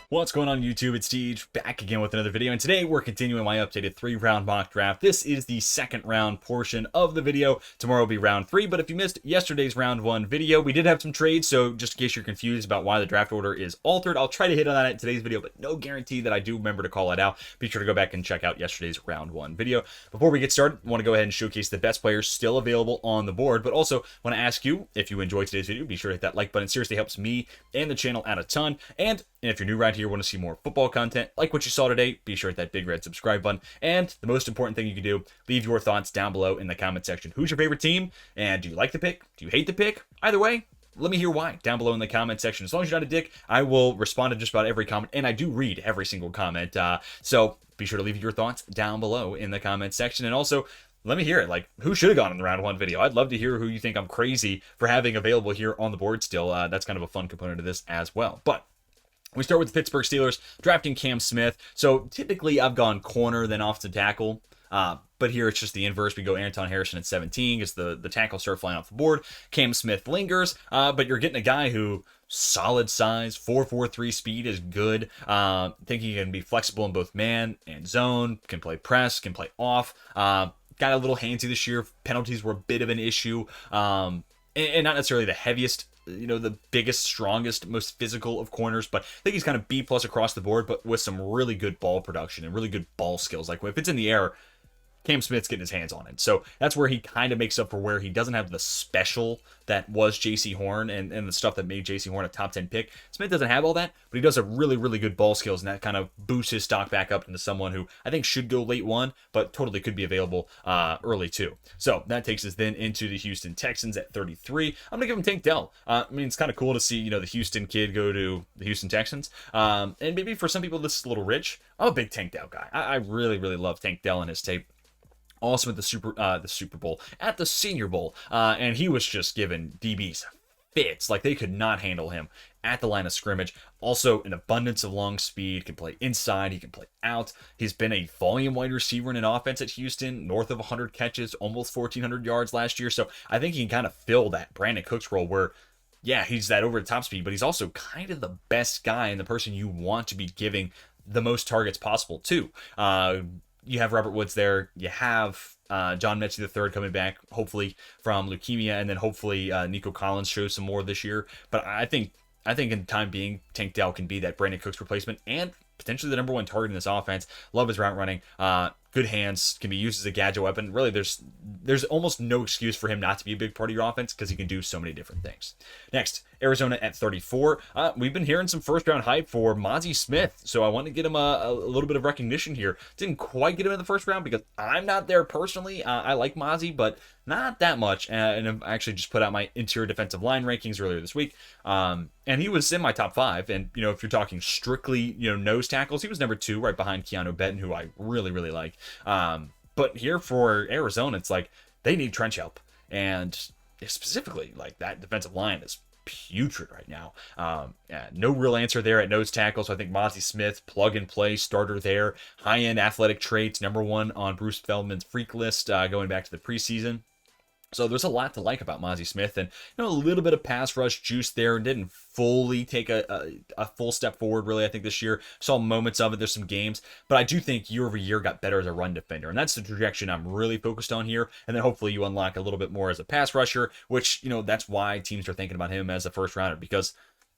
What's going on YouTube? It's Deej, back again with another video, and today we're continuing my updated 3-round mock draft. This is the second round portion of the video. Tomorrow will be round 3, but if you missed yesterday's round 1 video, we did have some trades, so just in case you're confused about why the draft order is altered, I'll try to hit on that in today's video, but no guarantee that I do remember to call it out. Be sure to go back and check out yesterday's round 1 video. Before we get started, I want to go ahead and showcase the best players still available on the board, but also want to ask you, if you enjoyed today's video, be sure to hit that like button. It seriously helps me and the channel out a ton. And if you're new around here, want to see more football content like what you saw today, be sure to hit that big red subscribe button. And the most important thing you can do, leave your thoughts down below in the comment section. Who's your favorite team? And do you like the pick? Do you hate the pick? Either way, let me hear why down below in the comment section. As long as you're not a dick, I will respond to just about every comment, and I do read every single comment. So be sure to leave your thoughts down below in the comment section. And also, let me hear it. Like, who should have gone in the round 1 video? I'd love to hear who you think I'm crazy for having available here on the board still. That's kind of a fun component of this as well. But we start with the Pittsburgh Steelers drafting Cam Smith. So typically I've gone corner, then offensive tackle. But here it's just the inverse. We go Anton Harrison at 17 because the tackles start flying off the board. Cam Smith lingers, but you're getting a guy who solid size, 4.43 speed is good. Think he can be flexible in both man and zone, can play press, can play off. Got a little handsy this year. Penalties were a bit of an issue. And not necessarily the heaviest, the biggest, strongest, most physical of corners, but I think he's kind of B+ across the board, but with some really good ball production and really good ball skills. Like, if it's in the air, Cam Smith's getting his hands on it. So that's where he kind of makes up for where he doesn't have the special that was J.C. Horn and the stuff that made J.C. Horn a top 10 pick. Smith doesn't have all that, but he does have really, really good ball skills, and that kind of boosts his stock back up into someone who I think should go late 1, but totally could be available early 2. So that takes us then into the Houston Texans at 33. I'm going to give him Tank Dell. I mean, it's kind of cool to see, the Houston kid go to the Houston Texans. And maybe for some people this is a little rich. I'm a big Tank Dell guy. I really, really love Tank Dell and his tape. Also at the Super Bowl, at the Senior Bowl, and he was just giving DBs fits. Like, they could not handle him at the line of scrimmage. Also, an abundance of long speed, can play inside, he can play out. He's been a volume wide receiver in an offense at Houston, north of 100 catches, almost 1,400 yards last year. So I think he can kind of fill that Brandon Cooks role where, yeah, he's that over the top speed, but he's also kind of the best guy and the person you want to be giving the most targets possible to. You have Robert Woods there. You have John Metchie III coming back, hopefully from leukemia, and then hopefully Nico Collins shows some more this year. But I think in the time being, Tank Dell can be that Brandon Cooks replacement and potentially the #1 target in this offense. Love his route running. Good hands, can be used as a gadget weapon. Really, there's almost no excuse for him not to be a big part of your offense because he can do so many different things. Next, Arizona at 34. We've been hearing some first-round hype for Mazi Smith, so I want to get him a little bit of recognition here. Didn't quite get him in the first round because I'm not there personally. I like Mazi, but not that much. And I've actually just put out my interior defensive line rankings earlier this week. And he was in my top 5. And, if you're talking strictly, nose tackles, he was number 2 right behind Keanu Benton, who I really, really like. But here for Arizona, it's like they need trench help. And specifically, like, that defensive line is putrid right now. No real answer there at nose tackle, so I think Mazi Smith, plug and play starter there. High-end athletic traits, #1 on Bruce Feldman's freak list going back to the preseason. So there's a lot to like about Mazi Smith, and a little bit of pass rush juice there. Didn't fully take a full step forward, really, I think, this year. Saw moments of it. There's some games, but I do think year over year got better as a run defender, and that's the trajectory I'm really focused on here. And then hopefully you unlock a little bit more as a pass rusher, which, that's why teams are thinking about him as a first rounder, because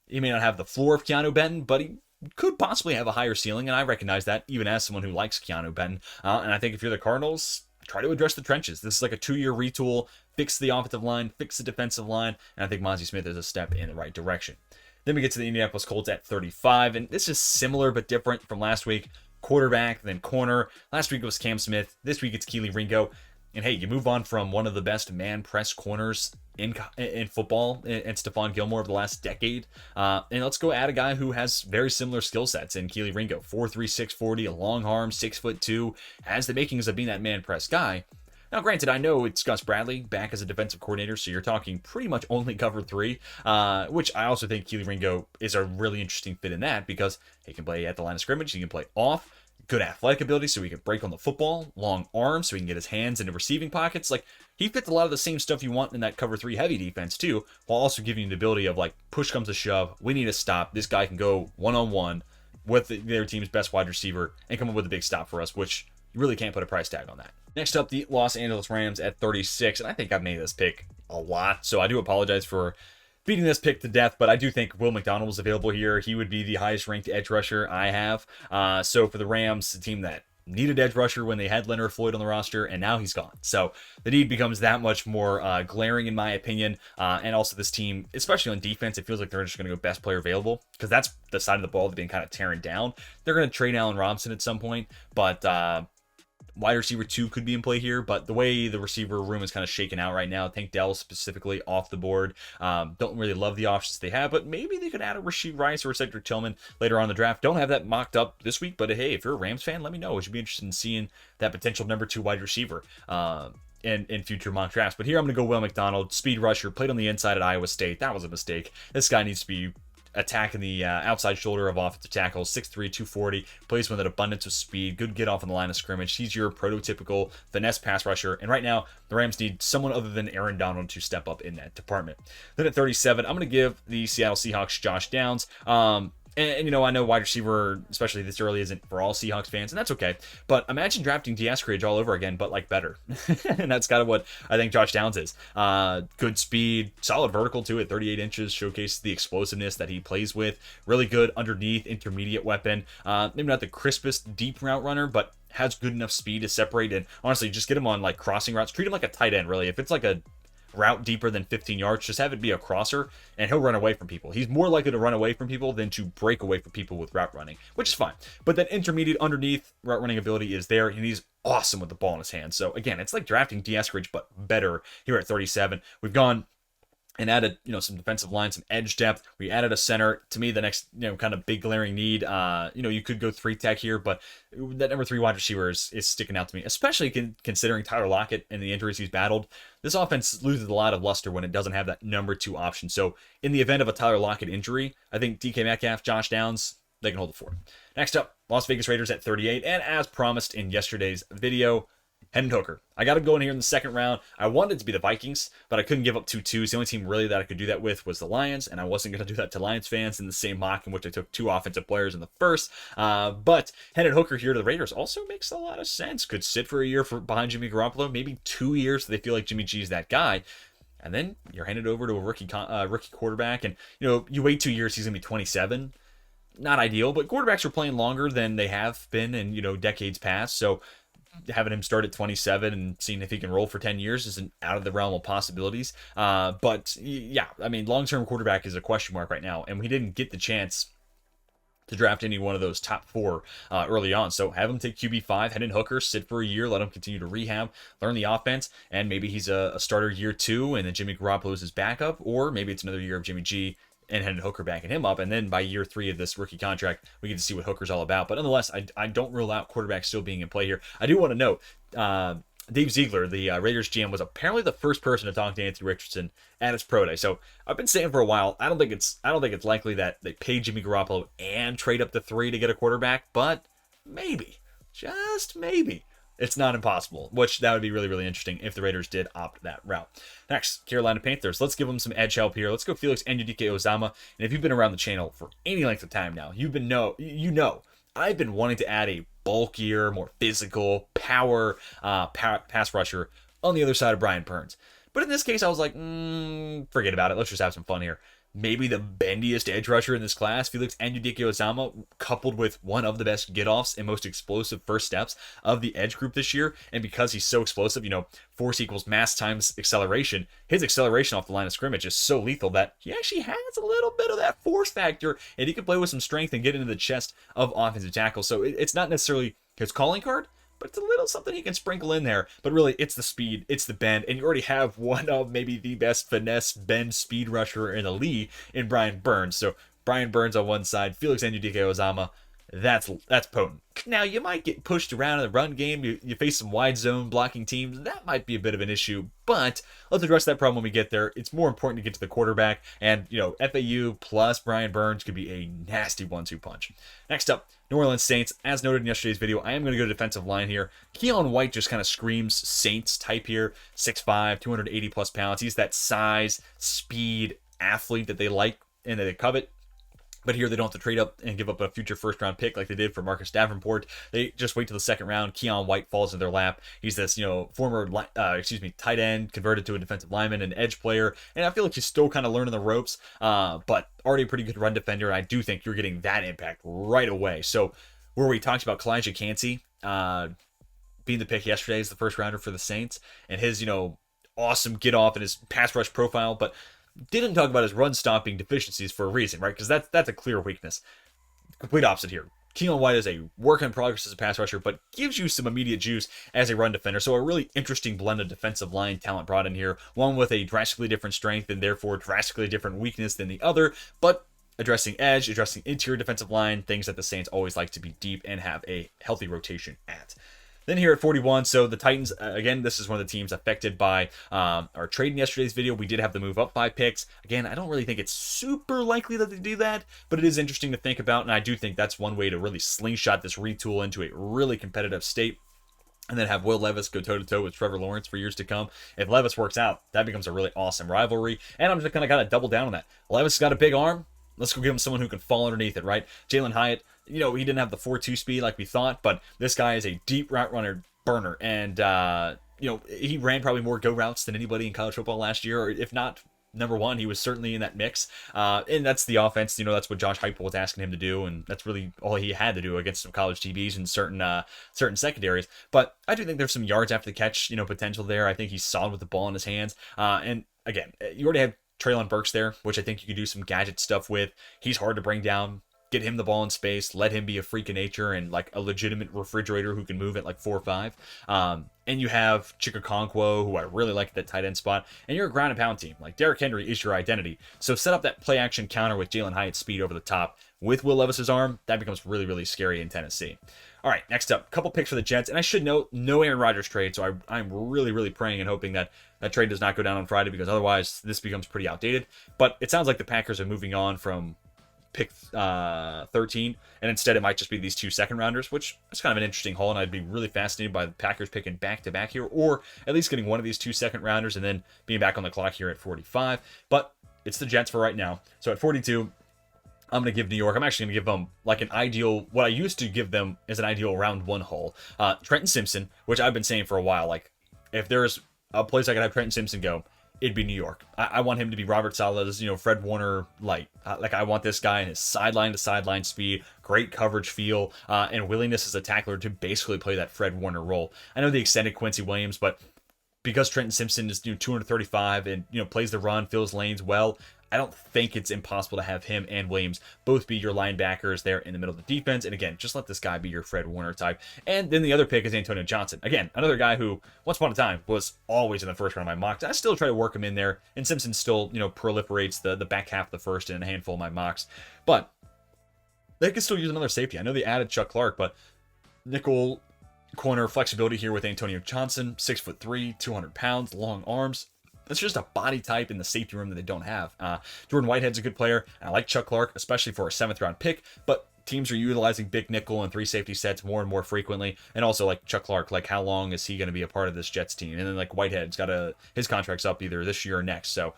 he may not have the floor of Keanu Benton, but he could possibly have a higher ceiling, and I recognize that even as someone who likes Keanu Benton. And I think if you're the Cardinals, try to address the trenches. This is like a 2-year retool, fix the offensive line, fix the defensive line, and I think Mazi Smith is a step in the right direction. Then we get to the Indianapolis Colts at 35, and this is similar but different from last week. Quarterback, then corner. Last week it was Cam Smith. This week it's Kelee Ringo. And hey, you move on from one of the best man press corners in football and Stephon Gilmore of the last decade. And let's go add a guy who has very similar skill sets in Kelee Ringo. 4'3", 640, a long arm, 6'2", has the makings of being that man press guy. Now, granted, I know it's Gus Bradley back as a defensive coordinator, so you're talking pretty much only cover 3, which I also think Kelee Ringo is a really interesting fit in that because he can play at the line of scrimmage, he can play off, good athletic ability so he can break on the football, long arms so he can get his hands into receiving pockets. Like, he fits a lot of the same stuff you want in that cover 3 heavy defense too, while also giving you the ability of, like, push comes to shove, we need a stop, this guy can go one-on-one with their team's best wide receiver and come up with a big stop for us, which you really can't put a price tag on that. Next up, the Los Angeles Rams at 36, and I think I've made this pick a lot, so I do apologize for beating this pick to death, but I do think Will McDonald was available here. He would be the highest ranked edge rusher I have. So for the Rams, the team that needed edge rusher when they had Leonard Floyd on the roster, and now he's gone. So the need becomes that much more glaring in my opinion. And also this team, especially on defense, it feels like they're just going to go best player available, because that's the side of the ball that's been kind of tearing down. They're going to trade Allen Robinson at some point, but wide receiver 2 could be in play here, but the way the receiver room is kind of shaken out right now, Tank Dell specifically off the board. Don't really love the options they have, but maybe they could add a Rashee Rice or a Cedric Tillman later on in the draft. Don't have that mocked up this week, but hey, if you're a Rams fan, let me know. Would you be interested in seeing that potential number 2 wide receiver in future mock drafts? But here I'm going to go Will McDonald, speed rusher, played on the inside at Iowa State. That was a mistake. This guy needs to be attacking the outside shoulder of offensive tackles, 6'3", 240, plays with an abundance of speed, good get off on the line of scrimmage. He's your prototypical finesse pass rusher, and right now the Rams need someone other than Aaron Donald to step up in that department. Then at 37, I'm going to give the Seattle Seahawks Josh Downs. And, you know, I know wide receiver, especially this early, isn't for all Seahawks fans, and that's okay. But imagine drafting D. Eskridge all over again, but, like, better. And that's kind of what I think Josh Downs is. Good speed, solid vertical, too, at 38 inches, showcases the explosiveness that he plays with. Really good underneath, intermediate weapon. Maybe not the crispest deep route runner, but has good enough speed to separate. And honestly, just get him on, like, crossing routes. Treat him like a tight end, really. If it's like a route deeper than 15 yards, just have it be a crosser, and he'll run away from people. He's more likely to run away from people than to break away from people with route running, which is fine. But that intermediate underneath route running ability is there, and he's awesome with the ball in his hand. So again, it's like drafting D. Eskridge, but better here at 37. We've gone and added, you know, some defensive line, some edge depth. We added a center. To me, the next, you know, kind of big glaring need, you know, you could go 3-tech here, but that number 3 wide receiver is sticking out to me, especially considering Tyler Lockett and the injuries he's battled. This offense loses a lot of luster when it doesn't have that number 2 option. So in the event of a Tyler Lockett injury, I think DK Metcalf, Josh Downs, they can hold the fort. Next up, Las Vegas Raiders at 38. And as promised in yesterday's video, Hendon Hooker. I got him going here in the second round. I wanted it to be the Vikings, but I couldn't give up 2 twos. The only team really that I could do that with was the Lions, and I wasn't going to do that to Lions fans in the same mock in which I took 2 offensive players in the first. But Hendon Hooker here to the Raiders also makes a lot of sense. Could sit for a year behind Jimmy Garoppolo, maybe 2 years so they feel like Jimmy G is that guy. And then you're handed over to a rookie quarterback, and you know, you wait 2 years, he's going to be 27. Not ideal, but quarterbacks are playing longer than they have been in, you know, decades past. So having him start at 27 and seeing if he can roll for 10 years isn't out of the realm of possibilities. But yeah, I mean, long-term quarterback is a question mark right now, and we didn't get the chance to draft any one of those top 4 early on. So have him take QB5, Hendon Hooker, sit for a year, let him continue to rehab, learn the offense, and maybe he's a starter year 2, and then Jimmy Garoppolo is his backup, or maybe it's another year of Jimmy G and Hendon Hooker backing him up, and then by year 3 of this rookie contract, we get to see what Hooker's all about. But nonetheless, I don't rule out quarterbacks still being in play here. I do want to note, Dave Ziegler, the Raiders GM, was apparently the first person to talk to Anthony Richardson at his pro day. So I've been saying for a while, I don't think it's likely that they pay Jimmy Garoppolo and trade up to 3 to get a quarterback, but maybe, just maybe, it's not impossible, which that would be really, really interesting if the Raiders did opt that route. Next, Carolina Panthers. Let's give them some edge help here. Let's go Felix Anudike-Uzomah. And if you've been around the channel for any length of time now, you know I've been wanting to add a bulkier, more physical, power pass rusher on the other side of Brian Burns. But in this case, I was like, forget about it. Let's just have some fun here. Maybe the bendiest edge rusher in this class, Felix Anudike-Uzomah, coupled with one of the best get-offs and most explosive first steps of the edge group this year. And because he's so explosive, you know, force equals mass times acceleration, his acceleration off the line of scrimmage is so lethal that he actually has a little bit of that force factor, and he can play with some strength and get into the chest of offensive tackles. So it's not necessarily his calling card, but it's a little something he can sprinkle in there. But really, it's the speed, it's the bend, and you already have one of maybe the best finesse bend speed rusher in the league in Brian Burns. So Brian Burns on one side, Felix Anudike-Uzomah that's potent. Now, you might get pushed around in the run game. You face some wide zone blocking teams. That might be a bit of an issue, but let's address that problem when we get there. It's more important to get to the quarterback, and, FAU plus Brian Burns could be a nasty 1-2 punch. Next up, New Orleans Saints. As noted in yesterday's video, I am going to go to defensive line here. Keon White just kind of screams Saints type here. 6'5", 280 plus pounds. He's that size, speed athlete that they like and that they covet. But here they don't have to trade up and give up a future first-round pick like they did for Marcus Davenport. They just wait till the second round. Keon White falls in their lap. He's this, former, tight end, converted to a defensive lineman, an edge player, and I feel like he's still kind of learning the ropes, but already a pretty good run defender. I do think you're getting that impact right away. So where we talked about Kalijah Cansey being the pick yesterday as the first rounder for the Saints, and his, awesome get off and his pass rush profile, but didn't talk about his run stopping deficiencies for a reason, right? Because that's a clear weakness. Complete opposite here. Keon White is a work in progress as a pass rusher, but gives you some immediate juice as a run defender. So a really interesting blend of defensive line talent brought in here. One with a drastically different strength and therefore drastically different weakness than the other, but addressing edge, addressing interior defensive line, things that the Saints always like to be deep and have a healthy rotation at. Then here at 41, so the Titans, again, this is one of the teams affected by our trade in yesterday's video. We did have to move up 5 picks. Again, I don't really think it's super likely that they do that, but it is interesting to think about, and I do think that's one way to really slingshot this retool into a really competitive state, and then have Will Levis go toe-to-toe with Trevor Lawrence for years to come. If Levis works out, that becomes a really awesome rivalry, and I'm just going to kind of double down on that. Levis has got a big arm. Let's go give him someone who can fall underneath it, right? Jalen Hyatt, he didn't have the 4.2 speed like we thought, but this guy is a deep route runner burner. And, he ran probably more go routes than anybody in college football last year, or if not number one, he was certainly in that mix. And that's the offense. That's what Josh Heupel was asking him to do, and that's really all he had to do against some college DBs and certain secondaries. But I do think there's some yards after the catch, potential there. I think he's solid with the ball in his hands. And again, you already have Treylon Burks there, which I think you could do some gadget stuff with. He's hard to bring down. Get him the ball in space, let him be a freak of nature and like a legitimate refrigerator who can move at like 4.5. And you have Chikakonkwo, who I really like at that tight end spot. And you're a ground and pound team. Like Derrick Henry is your identity. So set up that play action counter with Jalen Hyatt's speed over the top with Will Levis's arm. That becomes really, really scary in Tennessee. All right, next up, couple picks for the Jets. And I should note, no Aaron Rodgers trade. So I'm really, really praying and hoping that that trade does not go down on Friday, because otherwise this becomes pretty outdated. But it sounds like the Packers are moving on from pick 13, and instead it might just be these 2 second rounders, which is kind of an interesting haul, and I'd be really fascinated by the Packers picking back-to-back here, or at least getting one of these 2 second rounders and then being back on the clock here at 45. But it's the Jets for right now. So at 42, I'm going to give New York, I'm actually going to give them like an ideal, what I used to give them is an ideal round 1 haul. Trenton Simpson, which I've been saying for a while, like if there's a place I could have Trenton Simpson go, it'd be New York. I want him to be Robert Sala's, Fred Warner light. I want this guy in his sideline to sideline speed, great coverage feel, and willingness as a tackler to basically play that Fred Warner role. I know they extended Quincy Williams, but because Trenton Simpson is 235 and plays the run, fills lanes well, I don't think it's impossible to have him and Williams both be your linebackers there in the middle of the defense. And again, just let this guy be your Fred Warner type. And then the other pick is Antonio Johnson. Again, another guy who, once upon a time, was always in the first round of my mocks. I still try to work him in there. And Simpson still, proliferates the back half of the first in a handful of my mocks. But they could still use another safety. I know they added Chuck Clark, but nickel corner flexibility here with Antonio Johnson, 6'3", 200 pounds, long arms. It's just a body type in the safety room that they don't have. Jordan Whitehead's a good player, and I like Chuck Clark, especially for a 7th round pick, but teams are utilizing big nickel and 3 safety sets more and more frequently. And also like Chuck Clark, like how long is he going to be a part of this Jets team? And then like Whitehead's got his contract's up either this year or next. So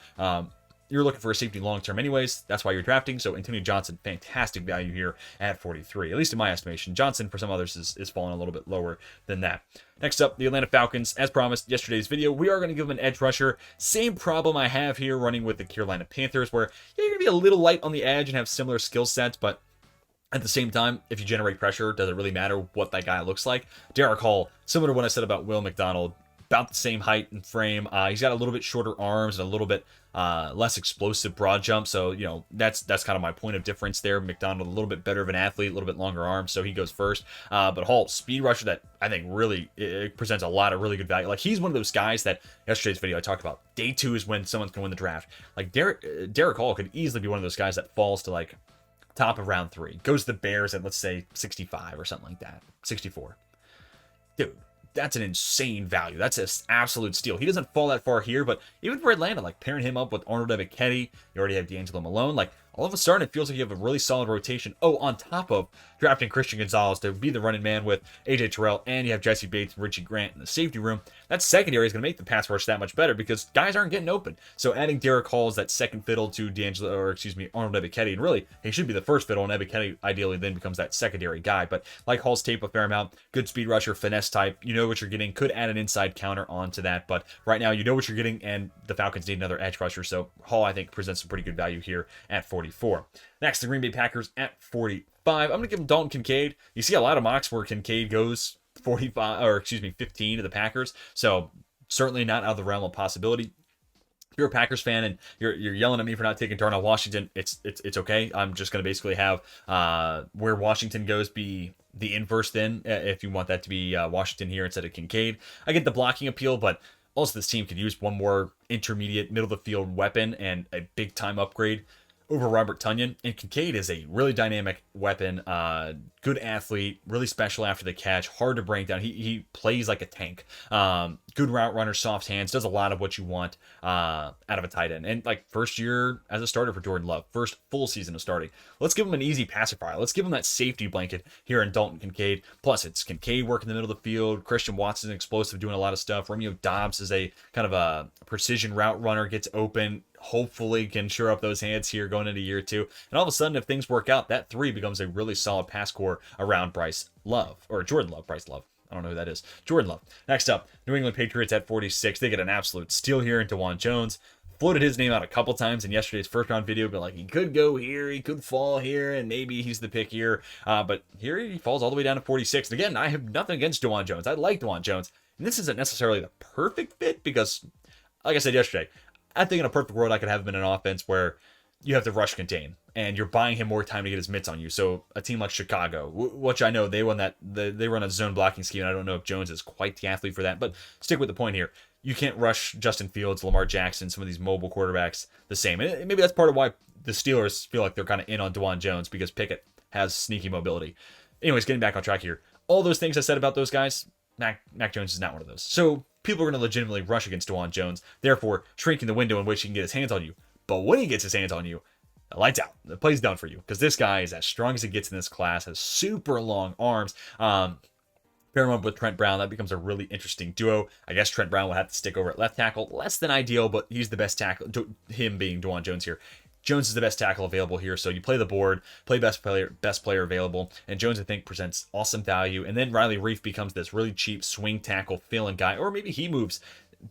you're looking for a safety long-term anyways. That's why you're drafting. So Antonio Johnson, fantastic value here at 43, at least in my estimation. Johnson, for some others, is falling a little bit lower than that. Next up, the Atlanta Falcons. As promised yesterday's video, we are going to give them an edge rusher. Same problem I have here running with the Carolina Panthers, where you're going to be a little light on the edge and have similar skill sets, but at the same time, if you generate pressure, does it really matter what that guy looks like? Derek Hall, similar to what I said about Will McDonald, about the same height and frame. He's got a little bit shorter arms and a little bit less explosive broad jump. So, that's kind of my point of difference there. McDonald, a little bit better of an athlete, a little bit longer arms, so he goes first. But Hall, speed rusher that I think really it presents a lot of really good value. Like, he's one of those guys that yesterday's video I talked about. Day 2 is when someone's going to win the draft. Like, Derek Hall could easily be one of those guys that falls to like top of round 3. Goes to the Bears at, let's say, 65 or something like that. 64. Dude, that's an insane value. That's an absolute steal. He doesn't fall that far here, but even for Atlanta, like pairing him up with Arnold Ebiketie, you already have D'Angelo Malone. Like, all of a sudden, it feels like you have a really solid rotation. Oh, on top of drafting Christian Gonzalez to be the running man with AJ Terrell, and you have Jesse Bates and Richie Grant in the safety room. That secondary is going to make the pass rush that much better because guys aren't getting open. So adding Derek Hall as that second fiddle to Arnold Ebiketie, and really, he should be the first fiddle, and Ebiketie ideally then becomes that secondary guy. But like Hall's tape a fair amount, good speed rusher, finesse type, you know what you're getting, could add an inside counter onto that, but right now you know what you're getting, and the Falcons need another edge rusher, so Hall, I think, presents some pretty good value here at 44. Next, the Green Bay Packers at 45. I'm going to give them Dalton Kincaid. You see a lot of mocks where Kincaid goes 15 to the Packers. So certainly not out of the realm of possibility. If you're a Packers fan and you're yelling at me for not taking Darnell Washington, it's okay. I'm just going to basically have where Washington goes be the inverse then, if you want that to be Washington here instead of Kincaid. I get the blocking appeal, but also this team could use one more intermediate middle of the field weapon and a big time upgrade over Robert Tonyan. And Kincaid is a really dynamic weapon, good athlete, really special after the catch, hard to bring down. He plays like a tank. Good route runner, soft hands, does a lot of what you want out of a tight end. And like first year as a starter for Jordan Love, first full season of starting. Let's give him an easy pacifier. Let's give him that safety blanket here in Dalton Kincaid. Plus it's Kincaid working in the middle of the field. Christian Watson explosive, doing a lot of stuff. Romeo Doubs is a kind of a precision route runner, gets open, hopefully can shore up those hands here going into year 2. And all of a sudden, if things work out, that 3 becomes a really solid pass core around Bryce Love, or Jordan Love, Bryce Love. I don't know who that is. Jordan Love. Next up, New England Patriots at 46. They get an absolute steal here in DeJuan Jones. Floated his name out a couple times in yesterday's first round video, but like he could go here, he could fall here, and maybe he's the pick here. But here he falls all the way down to 46. And again, I have nothing against DeJuan Jones. I like DeJuan Jones. And this isn't necessarily the perfect fit because, like I said yesterday, I think in a perfect world I could have him in an offense where you have to rush contain and you're buying him more time to get his mitts on you. So a team like Chicago, which I know they run a zone blocking scheme. And I don't know if Jones is quite the athlete for that, but stick with the point here. You can't rush Justin Fields, Lamar Jackson, some of these mobile quarterbacks the same. And maybe that's part of why the Steelers feel like they're kind of in on DeJuan Jones because Pickett has sneaky mobility. Anyways, getting back on track here. All those things I said about those guys, Mac Jones is not one of those. So people are going to legitimately rush against DeJuan Jones, therefore shrinking the window in which he can get his hands on you. But when he gets his hands on you, lights out. The play's done for you because this guy is as strong as it gets in this class, has super long arms. Pair him up with Trent Brown, that becomes a really interesting duo. I guess Trent Brown will have to stick over at left tackle. Less than ideal, but he's the best tackle. Him being DeJuan Jones here. Jones is the best tackle available here, so you play the board, play best player available, and Jones, I think, presents awesome value. And then Riley Reiff becomes this really cheap swing tackle fill-in guy, or maybe he moves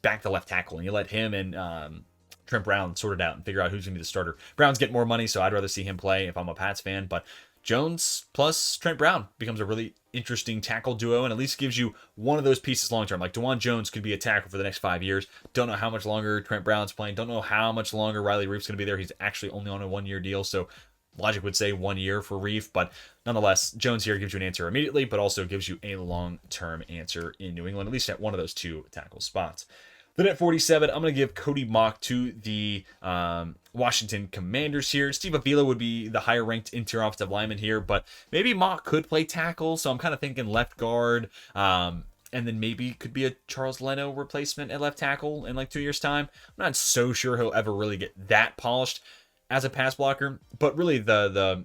back to left tackle, and you let him and Trent Brown sort it out and figure out who's going to be the starter. Brown's getting more money, so I'd rather see him play if I'm a Pats fan, but Jones plus Trent Brown becomes a really interesting tackle duo and at least gives you one of those pieces long term. Like DeJuan Jones could be a tackle for the next 5 years. Don't know how much longer Trent Brown's playing. Don't know how much longer Riley Reiff's going to be there. He's actually only on a 1-year deal, so logic would say 1 year for Reiff, but nonetheless, Jones here gives you an answer immediately, but also gives you a long-term answer in New England, at least at one of those 2 tackle spots. Then at 47, I'm going to give Cody Mauch to the Washington Commanders here. Steve Avila would be the higher-ranked interior offensive lineman here, but maybe Mauch could play tackle, so I'm kind of thinking left guard, and then maybe could be a Charles Leno replacement at left tackle in like 2 years' time. I'm not so sure he'll ever really get that polished as a pass blocker, but really the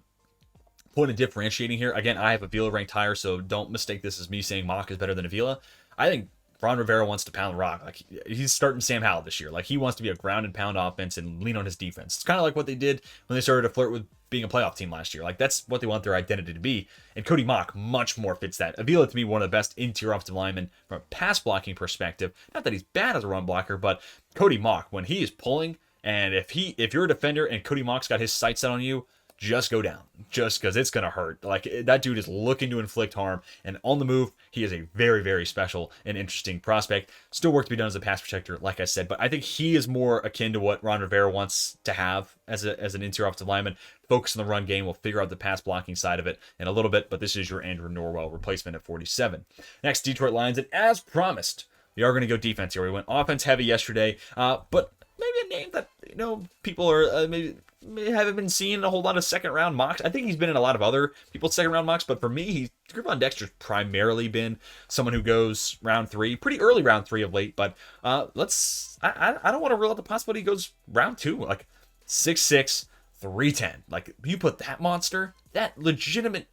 point of differentiating here, again, I have Avila ranked higher, so don't mistake this as me saying Mauch is better than Avila. I think Ron Rivera wants to pound the rock. Like he's starting Sam Howell this year. Like he wants to be a ground and pound offense and lean on his defense. It's kind of like what they did when they started to flirt with being a playoff team last year. Like that's what they want their identity to be. And Cody Mauch much more fits that. Avila to me one of the best interior offensive linemen from a pass blocking perspective. Not that he's bad as a run blocker, but Cody Mauch when he is pulling and if you're a defender and Cody Mauch's got his sights set on you, just go down, just because it's going to hurt. Like that dude is looking to inflict harm and on the move. He is a very, very special and interesting prospect. Still work to be done as a pass protector, like I said, but I think he is more akin to what Ron Rivera wants to have as an interior offensive lineman. Focus on the run game. We'll figure out the pass blocking side of it in a little bit, but this is your Andrew Norwell replacement at 47. Next, Detroit Lions, and as promised, we are going to go defense here. We went offense heavy yesterday, but maybe a name that, people are maybe haven't been seeing a whole lot of second round mocks. I think he's been in a lot of other people's second round mocks, but for me, Gervon Dexter's primarily been someone who goes round 3, pretty early round 3 of late. But I don't want to rule out the possibility he goes round 2, like 6'6", 310. Like, you put that monster, that legitimate.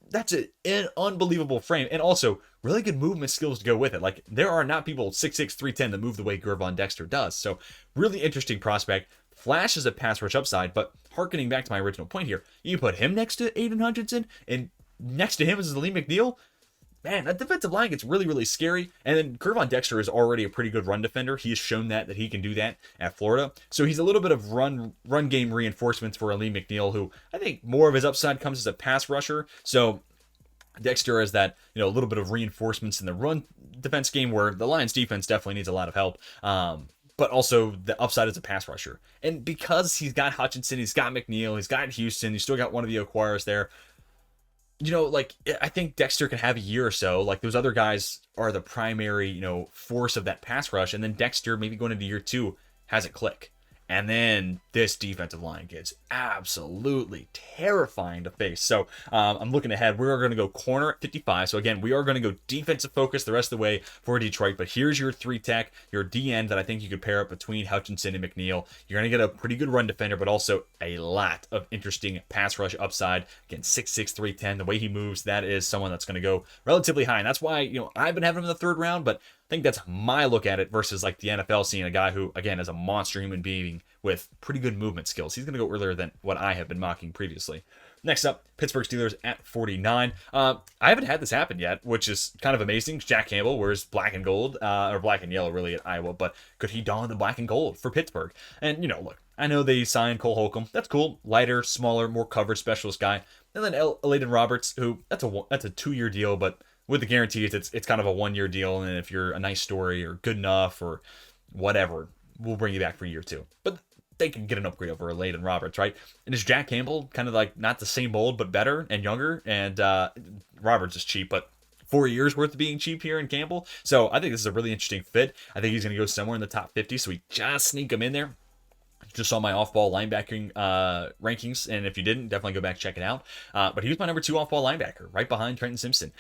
That's an unbelievable frame, and also really good movement skills to go with it. Like, there are not people 6'6", 310 that move the way Gervon Dexter does. So really interesting prospect. Flashes a pass rush upside, but harkening back to my original point here, you put him next to Aiden Hutchinson, and next to him is Lee McNeil. Man, that defensive line gets really, really scary. And then Gervon Dexter is already a pretty good run defender. He has shown that he can do that at Florida. So he's a little bit of run game reinforcements for Lee McNeil, who I think more of his upside comes as a pass rusher. So Dexter is that, a little bit of reinforcements in the run defense game, where the Lions defense definitely needs a lot of help. But also the upside as a pass rusher. And because he's got Hutchinson, he's got McNeil, he's got Houston, he's still got one of the acquirers there. I think Dexter can have a year or so. Like, those other guys are the primary, force of that pass rush. And then Dexter, maybe going into year 2, has it click. And then this defensive line gets absolutely terrifying to face. So I'm looking ahead. We're going to go corner at 55. So again, we are going to go defensive focus the rest of the way for Detroit. But here's your 3-tech, your DN that I think you could pair up between Hutchinson and McNeil. You're going to get a pretty good run defender, but also a lot of interesting pass rush upside. Again, 6'6", 310. The way he moves, that is someone that's going to go relatively high. And that's why, I've been having him in the 3rd round, but I think that's my look at it versus like the NFL seeing a guy who, again, is a monster human being with pretty good movement skills. He's going to go earlier than what I have been mocking previously. Next up, Pittsburgh Steelers at 49. I haven't had this happen yet, which is kind of amazing. Jack Campbell wears black and gold, or black and yellow really at Iowa, but could he don the black and gold for Pittsburgh? And, look, I know they signed Cole Holcomb. That's cool. Lighter, smaller, more coverage specialist guy. And then Eladen Roberts, who that's a 2-year deal, but with the guarantees, it's kind of a 1-year deal, and if you're a nice story or good enough or whatever, we'll bring you back for year 2. But they can get an upgrade over Eladen Roberts, right? And is Jack Campbell kind of like not the same mold, but better and younger? And Roberts is cheap, but 4 years worth of being cheap here in Campbell. So I think this is a really interesting fit. I think he's going to go somewhere in the top 50, so we just sneak him in there. Just saw my off-ball linebacking rankings, and if you didn't, definitely go back and check it out. But he was my number 2 off-ball linebacker, right behind Trenton Simpson.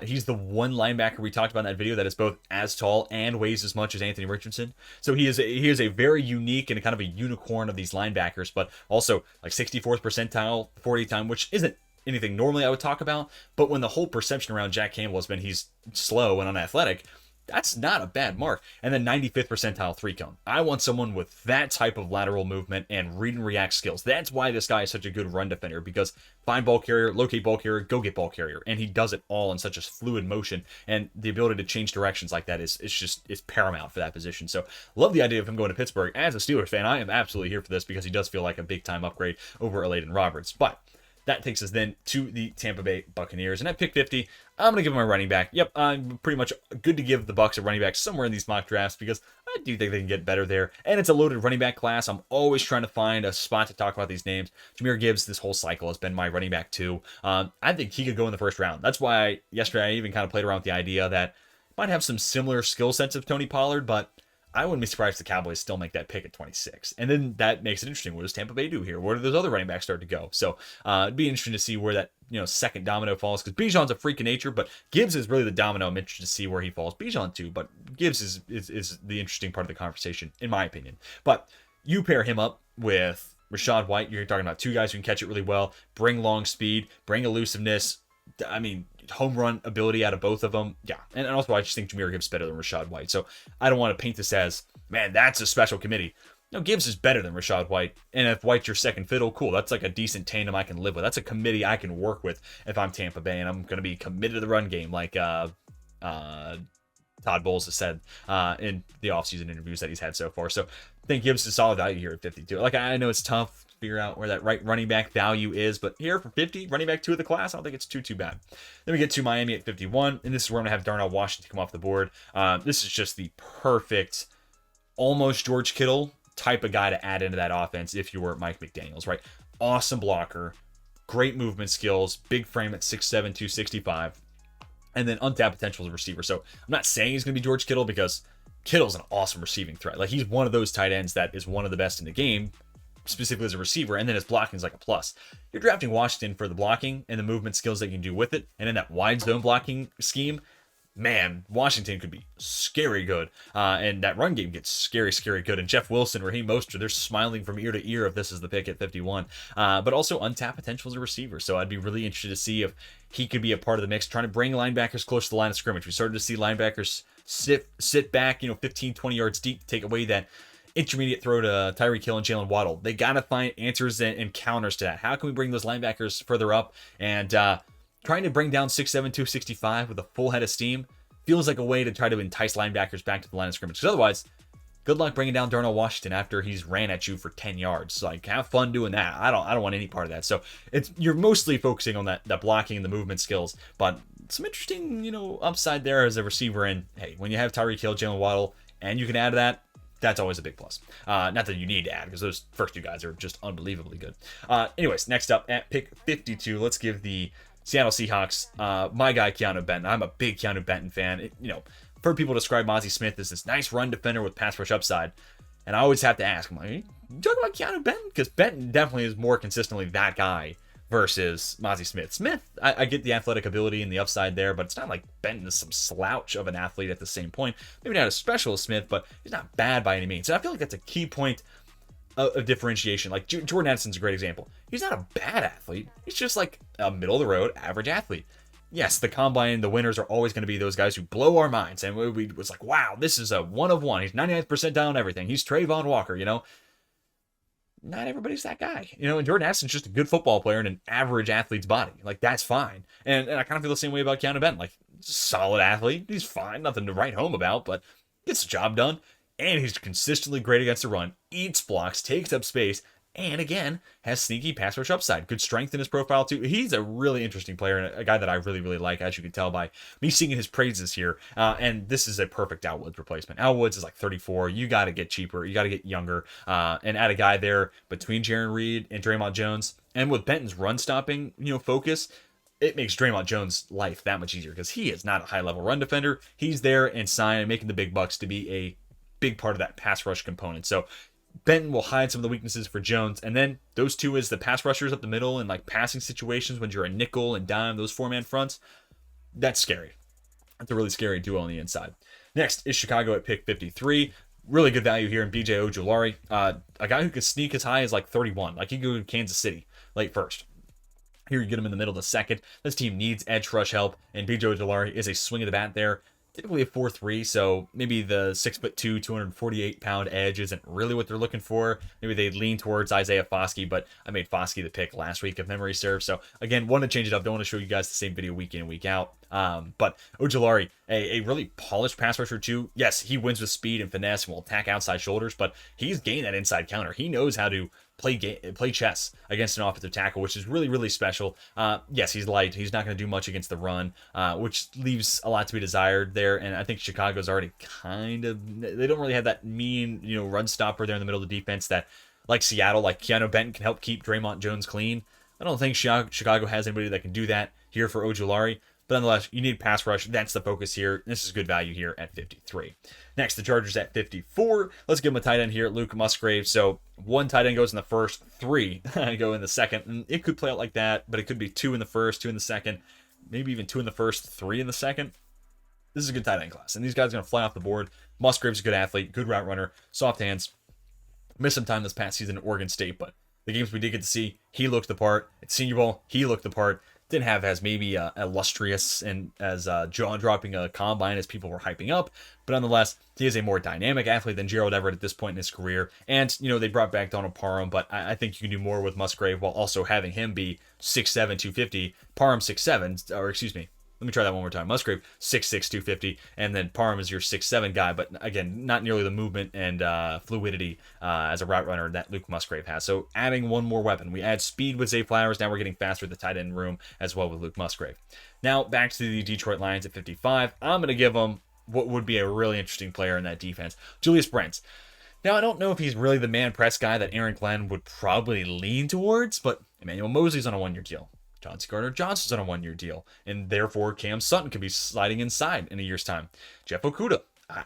He's the one linebacker we talked about in that video that is both as tall and weighs as much as Anthony Richardson. So he is a very unique and kind of a unicorn of these linebackers, but also like 64th percentile 40 time, which isn't anything normally I would talk about. But when the whole perception around Jack Campbell has been he's slow and unathletic, that's not a bad mark. And then 95th percentile 3-cone. I want someone with that type of lateral movement and read and react skills. That's why this guy is such a good run defender, because find ball carrier, locate ball carrier, go get ball carrier. And he does it all in such a fluid motion. And the ability to change directions like that is paramount for that position. So love the idea of him going to Pittsburgh. As a Steelers fan, I am absolutely here for this because he does feel like a big time upgrade over Eladen Roberts. But that takes us then to the Tampa Bay Buccaneers. And at pick 50, I'm going to give him a running back. Yep, I'm pretty much good to give the Bucs a running back somewhere in these mock drafts because I do think they can get better there. And it's a loaded running back class. I'm always trying to find a spot to talk about these names. Jahmyr Gibbs this whole cycle has been my running back too. I think he could go in the 1st round. That's why yesterday I even kind of played around with the idea that might have some similar skill sets of Tony Pollard, but I wouldn't be surprised if the Cowboys still make that pick at 26. And then that makes it interesting. What does Tampa Bay do here? Where do those other running backs start to go? So it'd be interesting to see where that second domino falls, because Bijan's a freak of nature, but Gibbs is really the domino. I'm interested to see where he falls. Bijan too, but Gibbs is the interesting part of the conversation, in my opinion. But you pair him up with Rachaad White. You're talking about 2 guys who can catch it really well, bring long speed, bring elusiveness. I mean, home run ability out of both of them. Yeah. And also, I just think Jahmyr Gibbs is better than Rachaad White. So I don't want to paint this as, man, that's a special committee. No, Gibbs is better than Rachaad White. And if White's your second fiddle, cool. That's like a decent tandem I can live with. That's a committee I can work with if I'm Tampa Bay. And I'm going to be committed to the run game like Todd Bowles has said in the offseason interviews that he's had so far. So I think Gibbs is solid value here at 52. Like, I know it's tough to figure out where that right running back value is, but here for 50, running back 2 of the class, I don't think it's too bad. Then we get to Miami at 51, and this is where I'm going to have Darnell Washington come off the board. This is just the perfect, almost George Kittle type of guy to add into that offense if you were Mike McDaniels, right? Awesome blocker, great movement skills, big frame at 6'7", 265, and then untapped potential as a receiver. So I'm not saying he's going to be George Kittle because Kittle's an awesome receiving threat. Like, he's one of those tight ends that is one of the best in the game, specifically as a receiver, and then his blocking is like a plus. You're drafting Washington for the blocking and the movement skills that you can do with it, and in that wide zone blocking scheme, man, Washington could be scary good. And that run game gets scary good. And Jeff Wilson, Raheem Mostert, they're smiling from ear to ear if this is the pick at 51. But also untapped potential as a receiver. So I'd be really interested to see if he could be a part of the mix, trying to bring linebackers close to the line of scrimmage. We started to see linebackers sit back, 15, 20 yards deep, take away that intermediate throw to Tyreek Hill and Jalen Waddle. They got to find answers and counters to that. How can we bring those linebackers further up? And trying to bring down 6'7", 265 with a full head of steam feels like a way to try to entice linebackers back to the line of scrimmage. Because otherwise, good luck bringing down Darnell Washington after he's ran at you for 10 yards. Like, have fun doing that. I don't want any part of that. So you're mostly focusing on that blocking and the movement skills, but some interesting, upside there as a receiver. And hey, when you have Tyreek Hill, Jalen Waddle, and you can add to that, that's always a big plus. Not that you need to add, because those first two guys are just unbelievably good. Anyways, next up at pick 52, let's give the Seattle Seahawks, my guy, Keanu Benton. I'm a big Keanu Benton fan. I've heard people describe Mozzie Smith as this nice run defender with pass rush upside. And I always have to ask, I'm like, you talking about Keanu Benton? Because Benton definitely is more consistently that guy versus Mozzie Smith. Smith, I get the athletic ability and the upside there, but it's not like Benton is some slouch of an athlete at the same point. Maybe not as special as Smith, but he's not bad by any means. And I feel like that's a key point of differentiation. Like Jordan Addison's a great example. He's not a bad athlete. He's just like a middle of the road average athlete. Yes, the combine, the winners are always going to be those guys who blow our minds. And we was like, wow, this is a 1 of 1. He's 99th percentile on everything. He's Trayvon Walker, Not everybody's that guy. And Jordan Addison's just a good football player in an average athlete's body. Like, that's fine. And I kind of feel the same way about Keanu Benton. Like, solid athlete. He's fine. Nothing to write home about, but gets the job done. And he's consistently great against the run, eats blocks, takes up space, and again, has sneaky pass rush upside. Good strength in his profile, too. He's a really interesting player and a guy that I really, really like, as you can tell by me singing his praises here. And this is a perfect Al Woods replacement. Al Woods is like 34. You got to get cheaper. You got to get younger. And add a guy there between Jarran Reed and Draymond Jones. And with Benton's run stopping, focus, it makes Draymond Jones' life that much easier because he is not a high-level run defender. He's there and signed making the big bucks to be a big part of that pass rush component. So Benton will hide some of the weaknesses for Jones, and then those two as the pass rushers up the middle in like passing situations when you're a nickel and dime, those four-man fronts. That's scary. That's a really scary duo on the inside. Next is Chicago at pick 53. Really good value here in BJ Ojulari. A guy who could sneak as high as like 31. Like, he could go to Kansas City late first. Here you get him in the middle of the second. This team needs edge rush help, and BJ Ojulari is a swing of the bat there. Typically a 4'3", so maybe the 6'2", 248-pound edge isn't really what they're looking for. Maybe they lean towards Isaiah Foskey, but I made Foskey the pick last week if memory serves. So again, want to change it up. Don't want to show you guys the same video week in and week out. But Ojulari, a really polished pass rusher too. Yes, he wins with speed and finesse and will attack outside shoulders, but he's gained that inside counter. He knows how to play chess against an offensive tackle, which is really, really special. Yes, he's light. He's not going to do much against the run, which leaves a lot to be desired there. And I think Chicago's already they don't really have that mean, run stopper there in the middle of the defense that, like Seattle, like Keanu Benton can help keep Draymond Jones clean. I don't think Chicago has anybody that can do that here for Ojulari. But nonetheless, you need pass rush. That's the focus here. This is good value here at 53. Next, the Chargers at 54. Let's give them a tight end here, Luke Musgrave. So one tight end goes in the first, 3 go in the second. And it could play out like that, but it could be 2 in the first, 2 in the second, maybe even 2 in the first, 3 in the second. This is a good tight end class. And these guys are going to fly off the board. Musgrave's a good athlete, good route runner, soft hands. Missed some time this past season at Oregon State, but the games we did get to see, he looked the part. At Senior Bowl, he looked the part. Didn't have as maybe illustrious and as jaw-dropping a combine as people were hyping up, but nonetheless, he is a more dynamic athlete than Gerald Everett at this point in his career. And, they brought back Donald Parham, but I think you can do more with Musgrave while also having him be 6'7", 250. Parham 6'7", or excuse me, let me try that one more time. Musgrave, 6'6", 250, and then Parham is your 6'7" guy, but again, not nearly the movement and fluidity as a route runner that Luke Musgrave has. So adding one more weapon. We add speed with Zay Flowers. Now we're getting faster at the tight end room as well with Luke Musgrave. Now back to the Detroit Lions at 55. I'm going to give them what would be a really interesting player in that defense, Julius Brents. Now, I don't know if he's really the man press guy that Aaron Glenn would probably lean towards, but Emmanuel Mosley's on a 1-year deal. Chauncey Gardner-Johnson's on a 1-year deal, and therefore Cam Sutton could be sliding inside in a year's time. Jeff Okudah,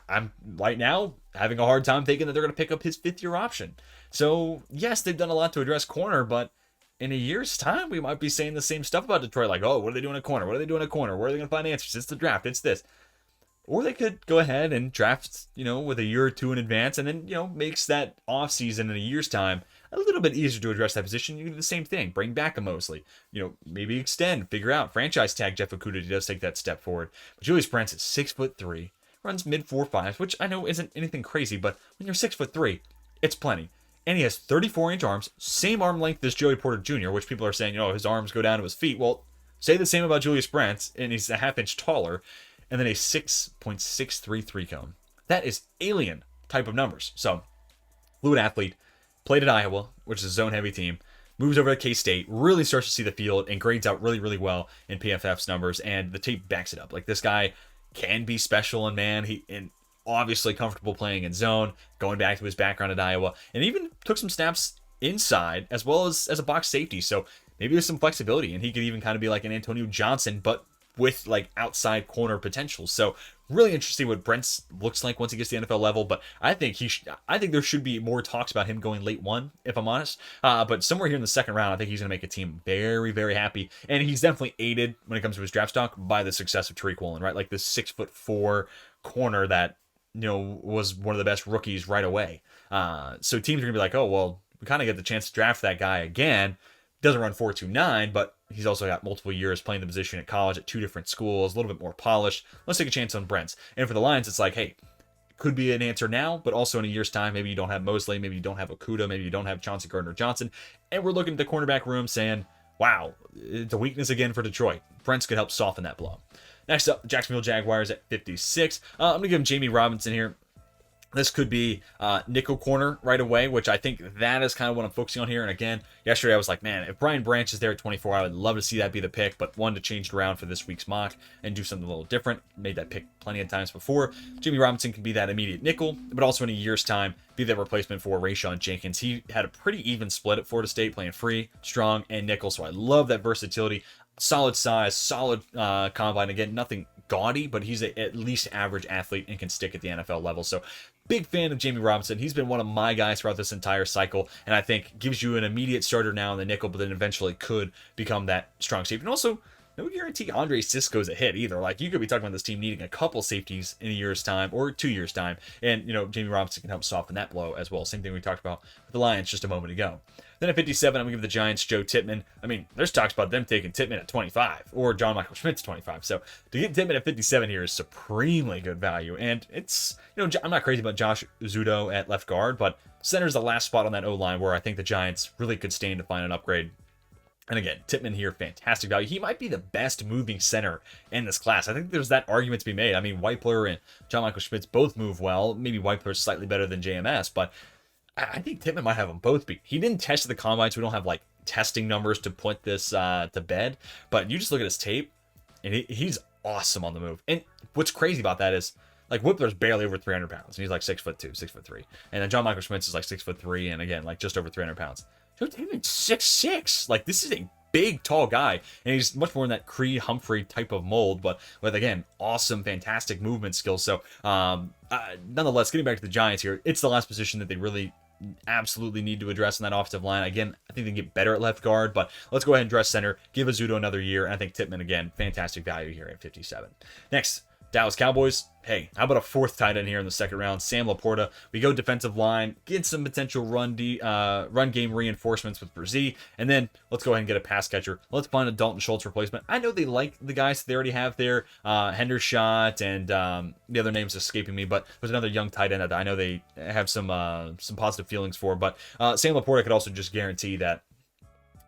I'm right now having a hard time thinking that they're going to pick up his 5th-year option. So, yes, they've done a lot to address corner, but in a year's time, we might be saying the same stuff about Detroit. Like, oh, what are they doing at corner? What are they doing at corner? Where are they going to find answers? It's the draft. It's this. Or they could go ahead and draft, with a year or two in advance, and then, makes that offseason in a year's time a little bit easier to address that position. You can do the same thing. Bring back a Mosley. Maybe extend, figure out, franchise tag Jeff Okudah. He does take that step forward. But Julius Brents is 6'3", runs mid 4.5s, which I know isn't anything crazy, but when you're 6'3", it's plenty. And he has 34-inch arms, same arm length as Joey Porter Jr., which people are saying, his arms go down to his feet. Well, say the same about Julius Brents, and he's a half-inch taller, and then a 6.63 3-cone. That is alien type of numbers. So, fluid athlete, played at Iowa, which is a zone-heavy team, moves over to K-State, really starts to see the field, and grades out really, really well in PFF's numbers, and the tape backs it up. Like, this guy can be special in man. And obviously comfortable playing in zone, going back to his background at Iowa, and even took some snaps inside as well as a box safety. So maybe there's some flexibility, and he could even kind of be like an Antonio Johnson, but with like outside corner potential. So really interesting what Brents looks like once he gets to the NFL level. But I think there should be more talks about him going late 1, if I'm honest. But somewhere here in the second round, I think he's going to make a team very, very happy. And he's definitely aided when it comes to his draft stock by the success of Tariq Woolen, right? Like this 6'4" corner that was one of the best rookies right away. So teams are gonna be like, oh well, we kind of get the chance to draft that guy again. Doesn't run 4.29, but he's also got multiple years playing the position at college at 2 different schools, a little bit more polished. Let's take a chance on Brents. And for the Lions, it's like, hey, could be an answer now, but also in a year's time, maybe you don't have Mosley, maybe you don't have Okudah, maybe you don't have Chauncey Gardner-Johnson, and we're looking at the cornerback room saying, wow, it's a weakness again for Detroit. Brents could help soften that blow. Next up, Jacksonville Jaguars at 56. I'm going to give him Jamie Robinson here. This could be nickel corner right away, which I think that is kind of what I'm focusing on here. And again, yesterday I was like, man, if Brian Branch is there at 24, I would love to see that be the pick, but wanted to change it around for this week's mock and do something a little different. Made that pick plenty of times before. Jamie Robinson can be that immediate nickel, but also in a year's time, be that replacement for Rayshawn Jenkins. He had a pretty even split at Florida State, playing free, strong, and nickel, so I love that versatility. Solid size, solid combine. Again, nothing gaudy, but he's at least average athlete and can stick at the NFL level. So big fan of Jamie Robinson. He's been one of my guys throughout this entire cycle, and I think gives you an immediate starter now in the nickel, but then eventually could become that strong safety. And also, no guarantee Andre Cisco's a hit either. Like, you could be talking about this team needing a couple safeties in a year's time or 2 years' time, and Jamie Robinson can help soften that blow as well. Same thing we talked about with the Lions just a moment ago. Then at 57, I'm going to give the Giants Joe Tippmann. I mean, there's talks about them taking Tippmann at 25 or John Michael Schmitz 25. So to get Tippmann at 57 here is supremely good value. And it's, I'm not crazy about Josh Zudo at left guard, but center's the last spot on that O-line where I think the Giants really could stand to find an upgrade. And again, Tippmann here, fantastic value. He might be the best moving center in this class. I think there's that argument to be made. I mean, Weipler and John Michael Schmitz both move well. Maybe Weipler's slightly better than JMS, but I think Tippmann might have them both beat. He didn't test the combine, so we don't have like testing numbers to put this to bed. But you just look at his tape, and he's awesome on the move. And what's crazy about that is, like, Whippler's barely over 300 pounds, and he's like 6'2", 6'3", and then John Michael Schmitz is like 6'3", and again, like just over 300 pounds. Joe Tippmann's 6'6". Like, this is a big, tall guy, and he's much more in that Creed Humphrey type of mold, but with, again, awesome, fantastic movement skills. So, nonetheless, getting back to the Giants here, it's the last position that they really absolutely need to address on that offensive line. Again, I think they can get better at left guard, but let's go ahead and dress center, give Azuto another year, and I think Tippmann, again, fantastic value here at 57. Next, Dallas Cowboys. Hey, how about a fourth tight end here in the second round? Sam Laporta. We go defensive line, get some potential run game reinforcements with Brzee, and then let's go ahead and get a pass catcher. Let's find a Dalton Schultz replacement. I know they like the guys that they already have there, Hendershot, and the other name's escaping me, but there's another young tight end that I know they have some positive feelings for. But Sam Laporta could also just guarantee that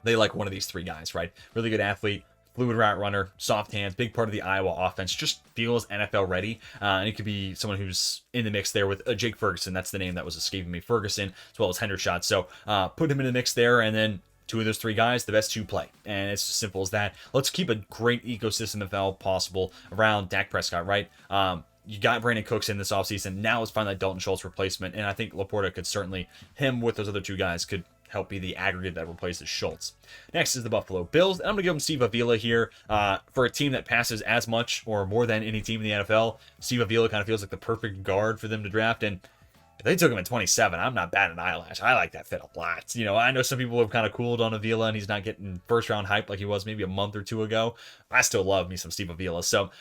they like one of these three guys, right? Really good athlete, fluid route runner, soft hands, big part of the Iowa offense, just feels NFL ready. And it could be someone who's in the mix there with Jake Ferguson. That's the name that was escaping me. Ferguson, as well as Hendershot. So put him in the mix there, and then two of those three guys, the best two play. And it's as simple as that. Let's keep a great ecosystem, if all possible, around Dak Prescott, right? You got Brandon Cooks in this offseason. Now let's find that Dalton Schultz replacement. And I think Laporta could certainly, him with those other two guys, could help be the aggregate that replaces Schultz. Next is the Buffalo Bills, and I'm going to give them Steve Avila here. For a team that passes as much or more than any team in the NFL, Steve Avila kind of feels like the perfect guard for them to draft, and if they took him at 27, I'm not batting an eyelash. I like that fit a lot. You know, I know some people have kind of cooled on Avila, and he's not getting first-round hype like he was maybe a month or two ago. I still love me some Steve Avila. So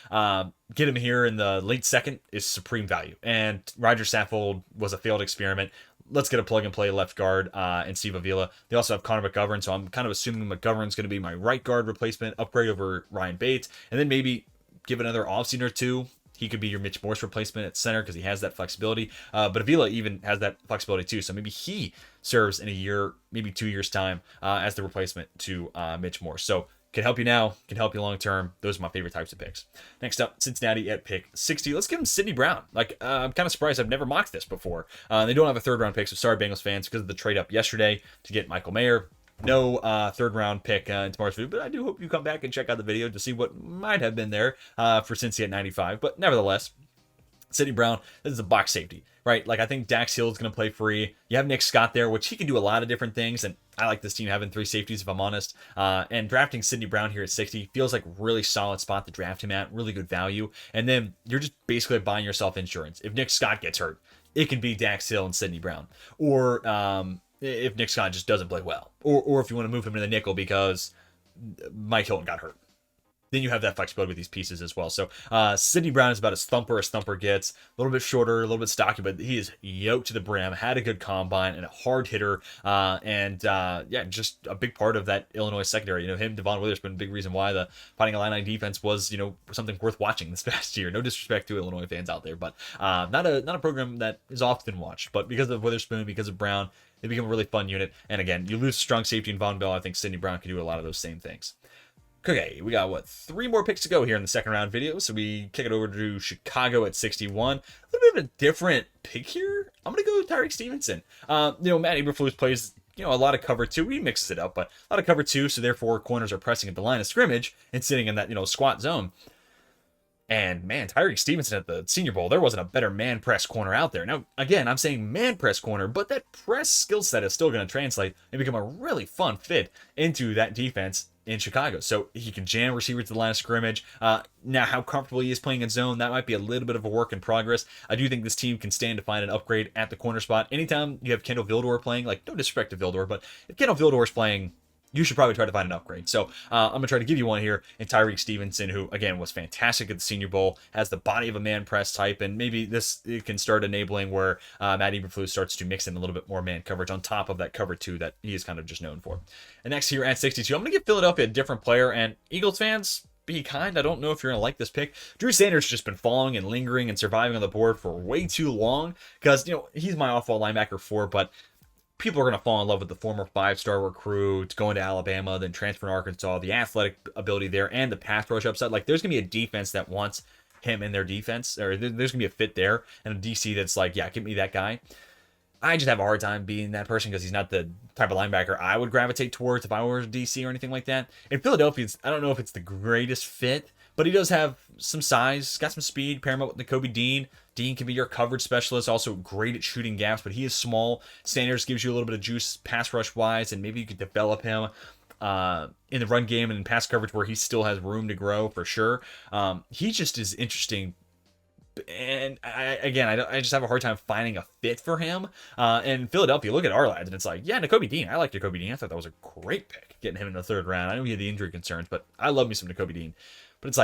get him here in the late second is supreme value. And Roger Saffold was a failed experiment. Let's get a plug-and-play left guard and Steve Avila. They also have Connor McGovern, so I'm kind of assuming McGovern's going to be my right guard replacement, upgrade over Ryan Bates, and then maybe give another offseason or two. He could be your Mitch Morse replacement at center because he has that flexibility. But Avila even has that flexibility too. So maybe he serves in a year, maybe 2 years' time as the replacement to Mitch Morse. So can help you now, can help you long term. Those are my favorite types of picks. Next up, Cincinnati at pick 60. Let's give him Sidney Brown. I'm kind of surprised I've never mocked this before. They don't have a third round pick, so sorry, Bengals fans, because of the trade up yesterday to get Michael Mayer. No third round pick in tomorrow's video, but I do hope you come back and check out the video to see what might have been there for Cincy at 95. But nevertheless, Sidney Brown, this is a box safety, right? Like, I think Dax Hill is going to play free. You have Nick Scott there, which he can do a lot of different things, and I like this team having 3 safeties, if I'm honest. And drafting Sidney Brown here at 60 feels like a really solid spot to draft him at, really good value. And then you're just basically buying yourself insurance. If Nick Scott gets hurt, it can be Dax Hill and Sidney Brown. Or if Nick Scott just doesn't play well, or if you want to move him to the nickel because Mike Hilton got hurt, then you have that flexibility with these pieces as well. So Sidney Brown is about as thumper gets, a little bit shorter, a little bit stocky, but he is yoked to the brim, had a good combine, and a hard hitter, and just a big part of that Illinois secondary. You know, him, Devon Witherspoon, a big reason why the Fighting Illini defense was, you know, something worth watching this past year. No disrespect to Illinois fans out there, but not a program that is often watched. But because of Witherspoon, because of Brown, they become a really fun unit. And again, you lose strong safety in Von Bell. I think Sidney Brown can do a lot of those same things. Okay, we got, 3 more picks to go here in the second round video. So we kick it over to Chicago at 61. A little bit of a different pick here. I'm going to go with Tyreek Stevenson. Matt Eberflus plays, a lot of cover 2. He mixes it up, but a lot of cover 2. So therefore, corners are pressing at the line of scrimmage and sitting in that, squat zone. And man, Tyreek Stevenson at the Senior Bowl, there wasn't a better man press corner out there. Now, again, I'm saying man press corner, but that press skill set is still going to translate and become a really fun fit into that defense in Chicago. So he can jam receivers to the line of scrimmage. Now, how comfortable he is playing in zone, that might be a little bit of a work in progress. I do think this team can stand to find an upgrade at the corner spot. Anytime you have Kendall Vildor playing, no disrespect to Vildor, but if Kendall Vildor is playing, you should probably try to find an upgrade. So I'm going to try to give you one here in Tyreek Stevenson, who, again, was fantastic at the Senior Bowl, has the body of a man press type, and maybe it can start enabling where Matt Eberflus starts to mix in a little bit more man coverage on top of that cover 2 that he is kind of just known for. And next here at 62, I'm going to give Philadelphia a different player, and Eagles fans, be kind. I don't know if you're going to like this pick. Drew Sanders just been falling and lingering and surviving on the board for way too long because, he's my off-ball linebacker 4, but people are going to fall in love with the former 5-star recruit going to Alabama, then transfer to Arkansas, the athletic ability there, and the pass rush upside. There's going to be a defense that wants him in their defense, or there's going to be a fit there, and a DC that's give me that guy. I just have a hard time being that person because he's not the type of linebacker I would gravitate towards if I were a DC or anything like that. In Philadelphia, I don't know if it's the greatest fit, but he does have some size, got some speed, pair him up with Nakobe Dean. Dean can be your coverage specialist, also great at shooting gaps, but he is small. Sanders gives you a little bit of juice pass rush wise, and maybe you could develop him in the run game and in pass coverage where he still has room to grow for sure. He just is interesting. And I just have a hard time finding a fit for him. In Philadelphia, look at our lads, and it's Nakobe Dean. I like Nakobe Dean. I thought that was a great pick, getting him in the 3rd round. I know he had the injury concerns, but I love me some Nakobe Dean. But it's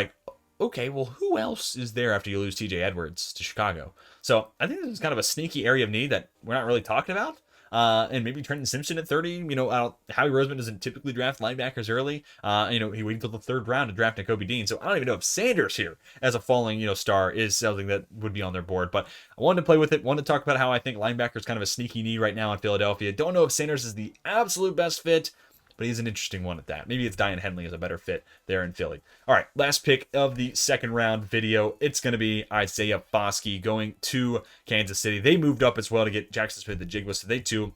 okay, well, who else is there after you lose TJ Edwards to Chicago? So I think this is kind of a sneaky area of need that we're not really talking about. And maybe Trenton Simpson at 30. Howie Roseman doesn't typically draft linebackers early. He waited until the 3rd round to draft Nakobe Dean. So I don't even know if Sanders here as a falling, star is something that would be on their board. But I wanted to play with it. Wanted to talk about how I think linebacker is kind of a sneaky need right now in Philadelphia. Don't know if Sanders is the absolute best fit, but he's an interesting one at that. Maybe it's Dian Henley as a better fit there in Philly. All right, last pick of the second round video. It's going to be Isaiah Foskey going to Kansas City. They moved up as well to get Jackson Smith-Njigba, so they too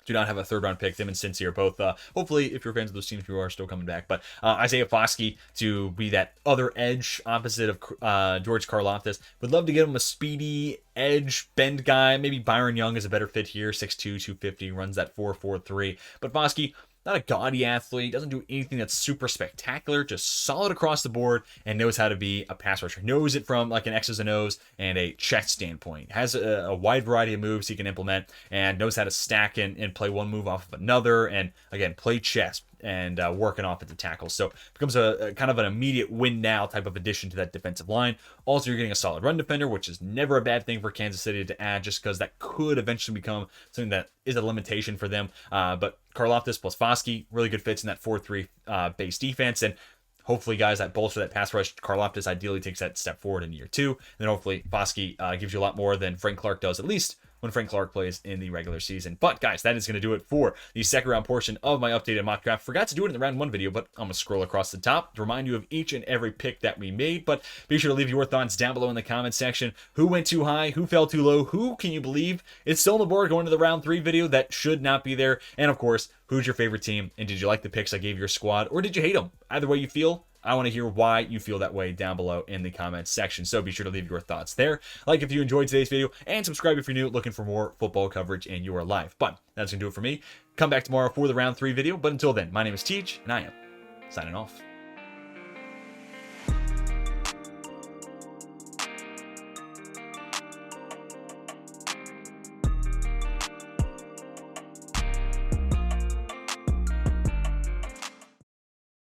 do not have a third round pick. Them and Cincy are both, hopefully, if you're fans of those teams, you are still coming back. But Isaiah Foskey to be that other edge opposite of George Karlaftis. Would love to get him a speedy edge bend guy. Maybe Byron Young is a better fit here. 6'2", 250, runs that 4.43. But Foskey, not a gaudy athlete, doesn't do anything that's super spectacular, just solid across the board and knows how to be a pass rusher. Knows it from like an X's and O's and a chess standpoint. Has a wide variety of moves he can implement and knows how to stack and play one move off of another and, again, play chess and working off at the tackles. So it becomes a kind of an immediate win now type of addition to that defensive line. Also, you're getting a solid run defender, which is never a bad thing for Kansas City to add, just because that could eventually become something that is a limitation for them. But Karlaftis plus Foskey, really good fits in that 4-3 base defense. And hopefully, guys, that bolster that pass rush. Karlaftis ideally takes that step forward in year 2. And then hopefully Foskey gives you a lot more than Frank Clark does, at least when Frank Clark plays in the regular season. But guys, that is going to do it for the second round portion of my updated mock draft. Forgot to do it in the round 1 video, but I'm going to scroll across the top to remind you of each and every pick that we made. But be sure to leave your thoughts down below in the comment section. Who went too high? Who fell too low? Who can you believe is still on the board going to the round 3 video that should not be there? And of course, who's your favorite team? And did you like the picks I gave your squad, or did you hate them? Either way you feel, I want to hear why you feel that way down below in the comments section. So be sure to leave your thoughts there. Like if you enjoyed today's video, and subscribe if you're new, looking for more football coverage in your life. But that's going to do it for me. Come back tomorrow for the round 3 video. But until then, my name is Teach, and I am signing off.